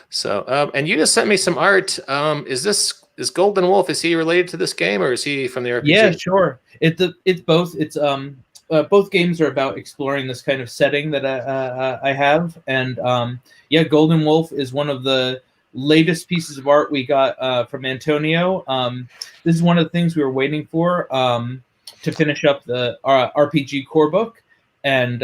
Speaker 1: So, and you just sent me some art. Is Golden Wolf, is he related to this game or is he from the RPG?
Speaker 3: Yeah, sure. It's both. It's both games are about exploring this kind of setting that I have, and Golden Wolf is one of the latest pieces of art we got from Antonio. This is one of the things we were waiting for to finish up the RPG core book, and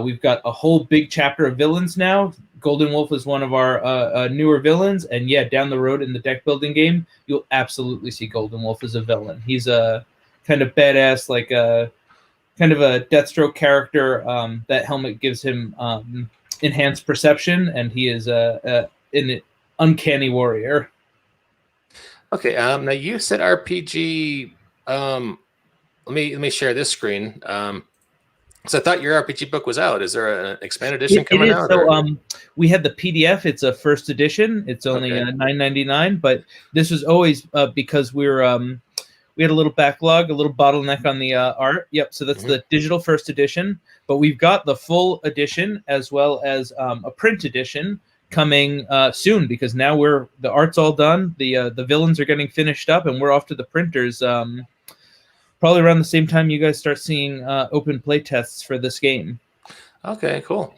Speaker 3: we've got a whole big chapter of villains now. Golden Wolf is one of our newer villains, and yeah, down the road in the deck building game, you'll absolutely see Golden Wolf as a villain. He's a kind of badass, like a kind of a Deathstroke character. That helmet gives him enhanced perception, and he is an uncanny warrior.
Speaker 1: Okay, now you said RPG. Let me share this screen. So I thought your RPG book was out. Is there an expanded edition coming out?
Speaker 3: So we had the PDF. It's a first edition. It's only $9.99. But this was always because we had a little backlog, a little bottleneck on the art. Yep. So that's the digital first edition. But we've got the full edition as well as a print edition coming soon, because now the art's all done. The villains are getting finished up, and we're off to the printers. Probably around the same time you guys start seeing open play tests for this game.
Speaker 1: Okay, cool.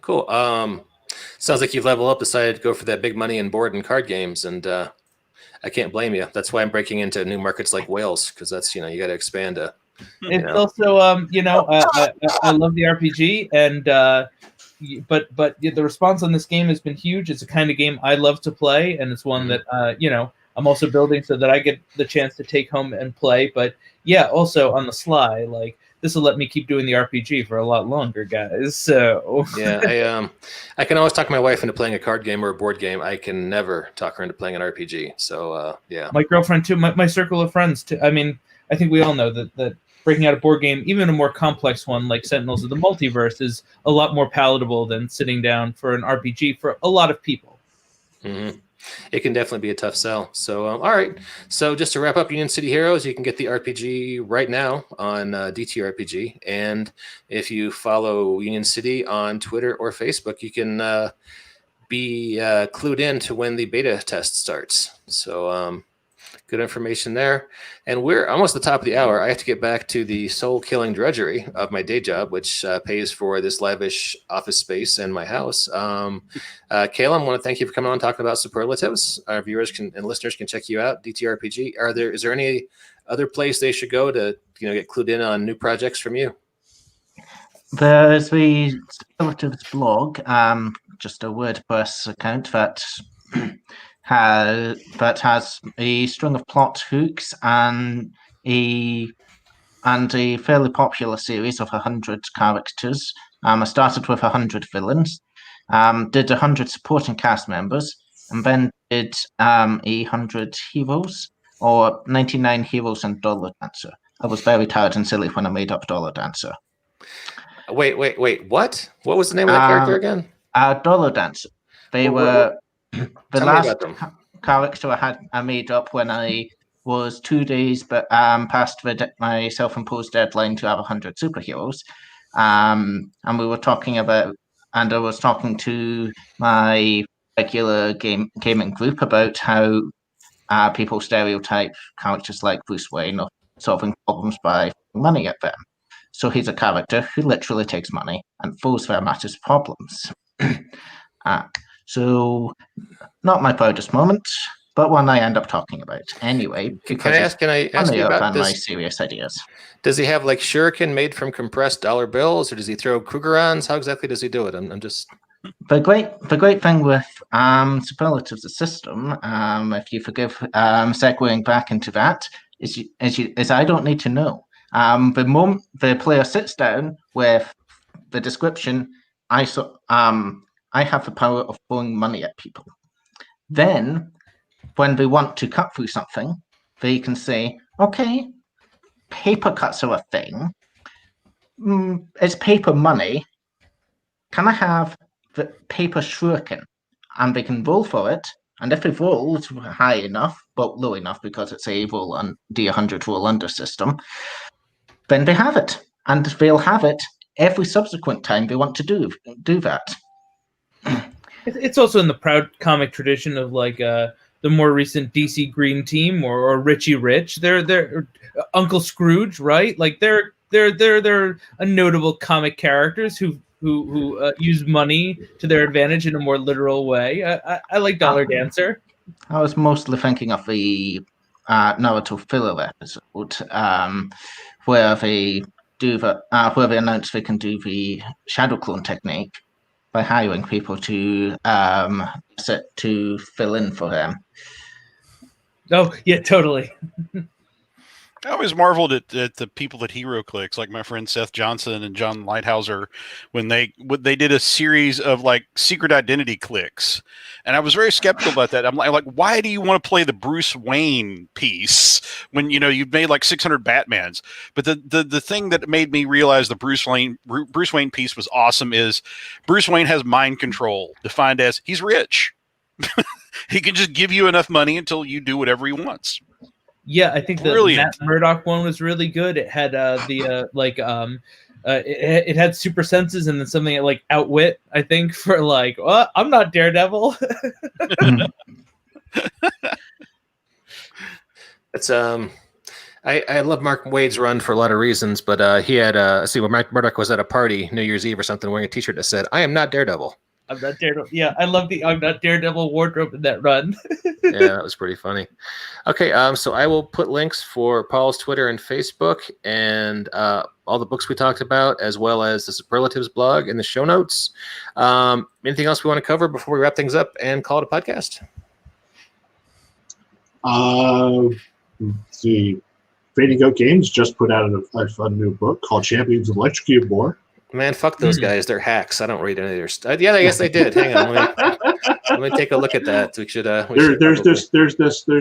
Speaker 1: Sounds like you've leveled up, decided to go for that big money in board and card games, and I can't blame you. That's why I'm breaking into new markets like Wales, because that's, you got to expand.
Speaker 3: It's also, I love the RPG, and but the response on this game has been huge. It's a kind of game I love to play, and it's one that I'm also building so that I get the chance to take home and play. But yeah, also on the sly, like this will let me keep doing the RPG for a lot longer, guys. So
Speaker 1: yeah, I can always talk my wife into playing a card game or a board game. I can never talk her into playing an RPG. So yeah,
Speaker 3: my girlfriend too. My circle of friends too. I mean, I think we all know that breaking out a board game, even a more complex one like Sentinels of the Multiverse, is a lot more palatable than sitting down for an RPG for a lot of people.
Speaker 1: Mm-hmm. It can definitely be a tough sell. So, all right. So just to wrap up Union City Heroes, you can get the RPG right now on DTRPG. And if you follow Union City on Twitter or Facebook, you can be clued in to when the beta test starts. So good information there. And we're almost at the top of the hour. I have to get back to the soul-killing drudgery of my day job, which pays for this lavish office space and my house. Calum, I want to thank you for coming on talking about Superlatives. Our viewers and listeners can check you out, DTRPG. Is there any other place they should go to get clued in on new projects from you?
Speaker 2: There's the Superlatives blog, just a WordPress account that has a string of plot hooks and a fairly popular series of 100 characters. I started with 100 villains, did 100 supporting cast members, and then did 100 heroes, or 99 heroes and Dollar Dancer. I was very tired and silly when I made up Dollar Dancer.
Speaker 1: Wait, what? What was the name of that character again?
Speaker 2: Dollar Dancer. They were the last character I made up when I was 2 days past my self-imposed deadline to have 100 superheroes. And we were talking about, and I was talking to my regular gaming group about how people stereotype characters like Bruce Wayne of solving problems by throwing money at them. So he's a character who literally takes money and throws them at his problems. So not my proudest moment, but one I end up talking about anyway.
Speaker 1: Can I ask you about this?
Speaker 2: My serious ideas.
Speaker 1: Does he have like shuriken made from compressed dollar bills, or does he throw Krugerrands? How exactly does he do it? I'm just.
Speaker 2: The great thing with Superlatives, the system, if you forgive segueing back into that, is I don't need to know. The moment the player sits down with the description, I have the power of throwing money at people. Then, when they want to cut through something, they can say, okay, paper cuts are a thing. It's paper money. Can I have the paper shuriken? And they can roll for it. And if they've rolled high enough, but low enough because it's a roll on D100 roll under system, then they have it. And they'll have it every subsequent time they want to do that.
Speaker 3: It's also in the proud comic tradition of like the more recent DC Green Team or Richie Rich. They're Uncle Scrooge, right? Like they're a notable comic characters who who use money to their advantage in a more literal way. I like Dollar Dancer.
Speaker 2: I was mostly thinking of the Naruto filler episode, where they where they announce they can do the shadow clone technique by hiring people to fill in for them.
Speaker 3: Oh yeah, totally.
Speaker 8: I always marveled at the people at HeroClix, like my friend Seth Johnson and John Lighthouser, when they did a series of like secret identity clicks, and I was very skeptical about that. I'm like, why do you want to play the Bruce Wayne piece when you've made like 600 Batmans? But the thing that made me realize the Bruce Wayne piece was awesome is Bruce Wayne has mind control, defined as he's rich. He can just give you enough money until you do whatever he wants.
Speaker 3: Yeah, I think the
Speaker 8: Brilliant.
Speaker 3: Matt Murdock one was really good. It had it had super senses and then something like outwit. I think for like, well, I'm not Daredevil.
Speaker 1: It's I love Mark Waid's run for a lot of reasons, but he had when Matt Murdock was at a party New Year's Eve or something wearing a T-shirt that said "I am not Daredevil."
Speaker 3: I'm not Daredevil. Yeah, I love the I'm not Daredevil wardrobe in that run.
Speaker 1: Yeah, that was pretty funny. Okay, so I will put links for Paul's Twitter and Facebook and all the books we talked about, as well as the Superlatives blog in the show notes. Anything else we want to cover before we wrap things up and call it a podcast?
Speaker 4: The Fading Goat Games just put out a new book called Champions of Electrocute War.
Speaker 1: Man, fuck those guys. They're hacks. I don't read any of their stuff. Yeah, I guess they did. Hang on. Let me take a look at that. We should.
Speaker 4: There's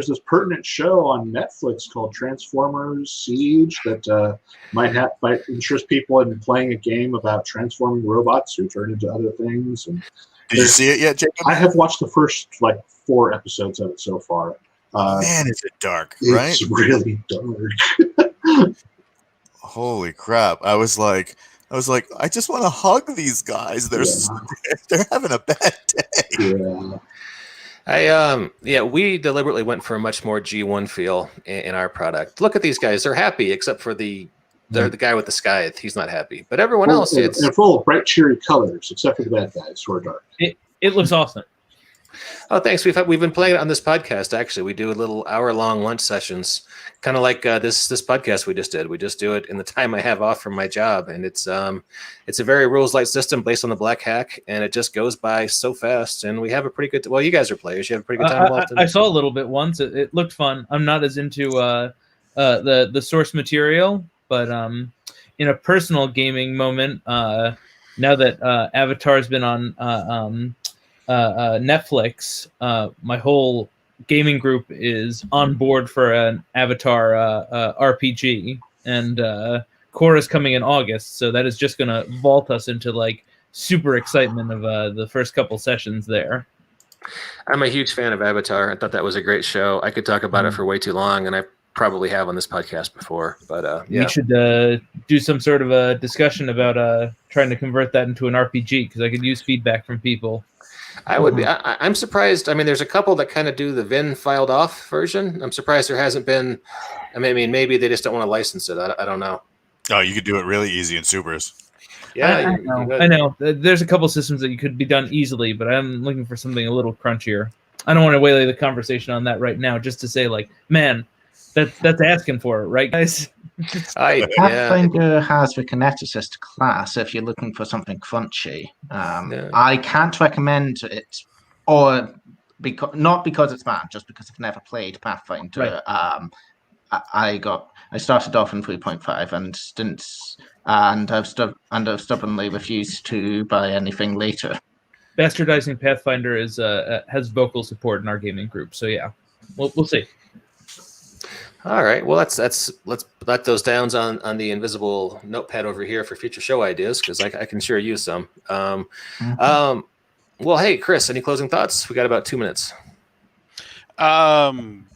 Speaker 4: this pertinent show on Netflix called Transformers Siege that might interest people in playing a game about transforming robots who turn into other things. And
Speaker 5: did you see it yet, Jacob?
Speaker 4: I have watched the first 4 episodes of it so far.
Speaker 5: Man, is it dark, right?
Speaker 4: It's really dark.
Speaker 5: Holy crap. I was like, I just want to hug these guys. They're having a bad day.
Speaker 4: Yeah.
Speaker 1: We deliberately went for a much more G1 feel in our product. Look at these guys; they're happy, except for the guy with the scythe. He's not happy, but everyone else,
Speaker 4: they're full of bright, cheery colors, except for the bad guys who are dark.
Speaker 3: It looks awesome.
Speaker 1: Oh, thanks. We've been playing it on this podcast. Actually, we do a little hour-long lunch sessions, kind of like this podcast we just did. We just do it in the time I have off from my job, and it's a very rules-light system based on the Black Hack, and it just goes by so fast. And we have a pretty good. Well, you guys are players. You have a pretty good time.
Speaker 3: I saw a little bit once. It looked fun. I'm not as into the source material, but in a personal gaming moment, now that Avatar's been on Netflix, my whole gaming group is on board for an Avatar RPG, and Korra's coming in August, so that is just going to vault us into like super excitement of the first couple sessions there.
Speaker 1: I'm a huge fan of Avatar. I thought that was a great show. I could talk about it for way too long, and I probably have on this podcast before, but yeah.
Speaker 3: We should do some sort of a discussion about trying to convert that into an RPG, because I could use feedback from people.
Speaker 1: I would be. I'm surprised. I mean, there's a couple that kind of do the VIN filed off version. I'm surprised there hasn't been. I mean, maybe they just don't want to license it. I don't know.
Speaker 5: Oh, you could do it really easy in Supers.
Speaker 1: Yeah,
Speaker 3: I know. There's a couple systems that you could be done easily, but I'm looking for something a little crunchier. I don't want to waylay the conversation on that right now, just to say, like, man, that's asking for it, right, guys?
Speaker 2: Pathfinder has the kineticist class if you're looking for something crunchy. I can't recommend it, or not because it's bad, just because I've never played Pathfinder. Right. I started off in 3.5 and I've stubbornly refused to buy anything later.
Speaker 3: Bastardizing Pathfinder has vocal support in our gaming group, so yeah, we'll see.
Speaker 1: All right. Well, let's let those down on the invisible notepad over here for future show ideas, because I can sure use some. Well, hey, Chris, any closing thoughts? We got about 2 minutes.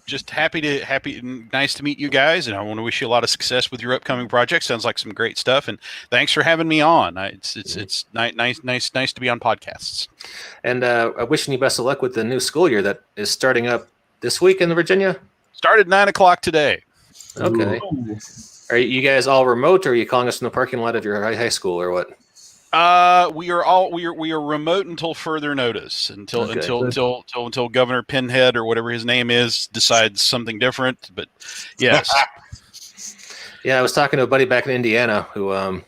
Speaker 8: Just nice to meet you guys, and I want to wish you a lot of success with your upcoming project. Sounds like some great stuff, and thanks for having me on. It's nice to be on podcasts.
Speaker 1: And wishing you best of luck with the new school year that is starting up this week in Virginia.
Speaker 8: Started 9:00 today.
Speaker 1: Okay. Ooh. Are you guys all remote, or are you calling us from the parking lot of your high school, or what?
Speaker 8: We are remote until further notice. Until Governor Pinhead or whatever his name is decides something different. But yes.
Speaker 1: Yeah, I was talking to a buddy back in Indiana who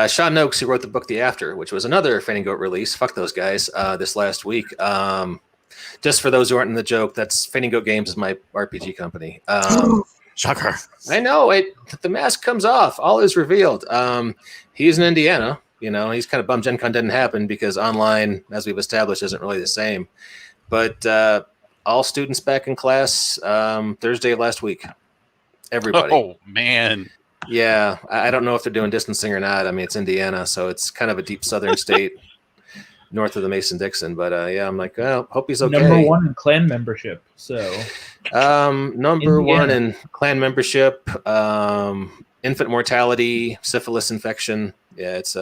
Speaker 1: Sean Noakes, who wrote the book The After, which was another Fanning Goat release. Fuck those guys. This last week. Just for those who aren't in the joke, that's Fanning Goat Games is my RPG company.
Speaker 5: Shocker.
Speaker 1: I know it. The mask comes off. All is revealed. He's in Indiana. You know, he's kind of bummed Gen Con didn't happen because online, as we've established, isn't really the same. But all students back in class Thursday of last week. Everybody.
Speaker 8: Oh, man.
Speaker 1: Yeah. I don't know if they're doing distancing or not. I mean, it's Indiana, so it's kind of a deep southern state north of the Mason-Dixon. But yeah, I'm like, well, hope he's okay.
Speaker 3: Number one in clan membership. So
Speaker 1: number one in clan membership, infant mortality, syphilis infection. Yeah, it's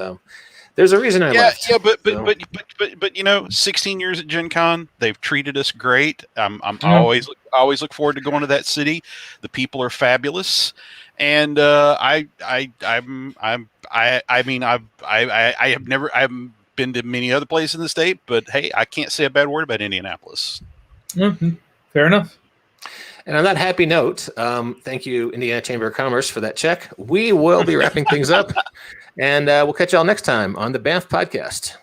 Speaker 1: there's a reason I left.
Speaker 8: Yeah, but you know, 16 years at Gen Con, they've treated us great. I always look forward to going to that city. The people are fabulous, and I haven't been to many other places in the state, but hey, I can't say a bad word about Indianapolis.
Speaker 3: Mm-hmm. Fair enough.
Speaker 1: And on that happy note, thank you, Indiana Chamber of Commerce, for that check. We will be wrapping things up, and we'll catch y'all next time on the Banff Podcast.